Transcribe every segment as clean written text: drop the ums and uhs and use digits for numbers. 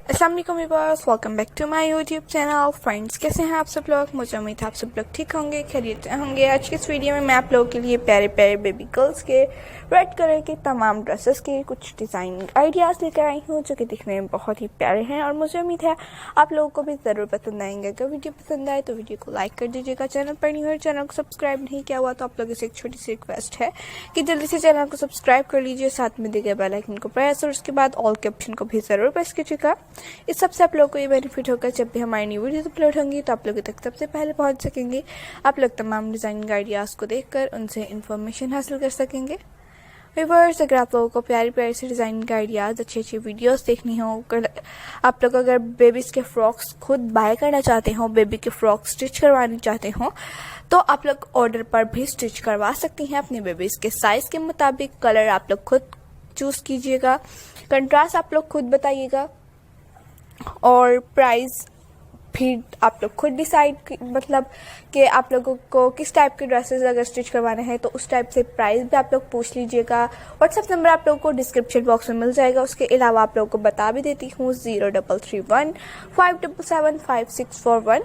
अस्सलाम वालेकुम viewers, welcome back to my YouTube channel. Friends, कैसे हैं आप सब लोग? मुझे उम्मीद है आप सब लोग ठीक होंगे, खैरियत से होंगे। आज की इस वीडियो में मैं आप लोगों के लिए प्यारे प्यारे बेबी गर्ल्स के रेड कलर के तमाम ड्रेसेस के कुछ डिज़ाइनिंग आइडियाज़ लेकर आई हूँ, जो कि दिखने में बहुत ही प्यारे हैं और मुझे उम्मीद है आप लोगों को भी ज़रूर पसंद आएंगे। अगर वीडियो पसंद आए तो वीडियो को लाइक कर दीजिएगा। चैनल पर नहीं हो, चैनल को सब्सक्राइब नहीं किया हुआ तो आप लोगों से एक छोटी सी रिक्वेस्ट है कि जल्दी से चैनल को सब्सक्राइब कर लीजिए, साथ में दिए गए बेल आइकन को प्रेस और उसके बाद ऑल के ऑप्शन को भी ज़रूर प्रेस कीजिएगा। इस सबसे आप लोगों को ये बेनिफिट होगा, जब भी हमारी न्यू वीडियो अपलोड होंगी तो आप लोगों तक सबसे पहले पहुंच सकेंगे। आप लोग तमाम डिज़ाइनिंग आइडियाज़ को देखकर उनसे इन्फॉर्मेशन हासिल कर सकेंगे। व्यूअर्स, अगर आप लोगों को प्यारी प्यारी से डिज़ाइनिंग आइडियाज़, अच्छी अच्छी वीडियोस देखनी हो, आप लोग अगर बेबीज़ के फ्रॉक्स खुद बाय करना चाहते हो, बेबी के फ्रॉक स्टिच करवानी चाहते हो, तो आप लोग ऑर्डर पर भी स्टिच करवा सकती हैं अपने बेबीज़ के साइज़ के मुताबिक। कलर आप लोग खुद चूज़ कीजिएगा, कंट्रास्ट आप लोग खुद बताइएगा और प्राइस भी आप लोग खुद डिसाइड, मतलब कि आप लोगों को किस टाइप के ड्रेसेस अगर स्टिच करवाने हैं तो उस टाइप से प्राइस भी आप लोग पूछ लीजिएगा। व्हाट्सएप नंबर आप लोगों को डिस्क्रिप्शन बॉक्स में मिल जाएगा। उसके अलावा आप लोगों को बता भी देती हूँ 0331577561।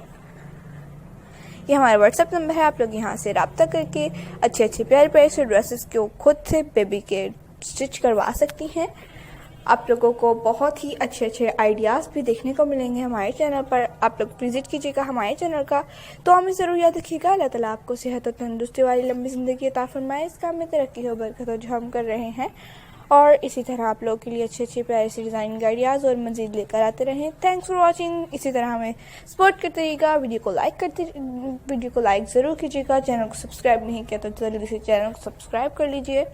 ये हमारा व्हाट्सएप नंबर है। आप लोग यहाँ से रब्ता करके अच्छे अच्छे प्यारे प्यारे से ड्रेसेस को खुद से बेबी के स्टिच करवा सकती हैं। आप लोगों को बहुत ही अच्छे अच्छे आइडियाज़ भी देखने को मिलेंगे हमारे चैनल पर। आप लोग विजिट कीजिएगा हमारे चैनल का। तो हमें ज़रूर याद रखिएगा, अल्लाह ताला आपको सेहत और तंदुरुस्ती वाली लंबी ज़िंदगी अता फरमाए। इस काम में तरक्की हो, बरकत हो, जो हम कर रहे हैं, और इसी तरह आप लोगों के लिए अच्छे अच्छे प्यारे से डिज़ाइनिंग आइडियाज़ और मज़ीद लेकर आते रहें। Thanks for watching. इसी तरह हमें सपोर्ट करते रहिएगा। वीडियो को लाइक ज़रूर कीजिएगा। चैनल को सब्सक्राइब नहीं किया तो जल्दी से चैनल को सब्सक्राइब कर लीजिए,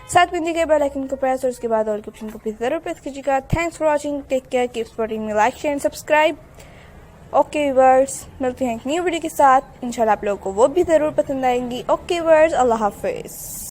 साथ में दिए गए बेल आइकन को प्रेस और उसके बाद ऑल के ऑप्शन को भी जरूर प्रेस कीजिएगा। Thanks for watching, take care, keep supporting me, like share and subscribe. Okay viewers, मिलते हैं एक न्यू वीडियो के साथ। इंशाल्लाह आप लोगों को वो भी ज़रूर पसंद आएंगी। ओके व्यूअर्स, अल्लाह हाफिज़।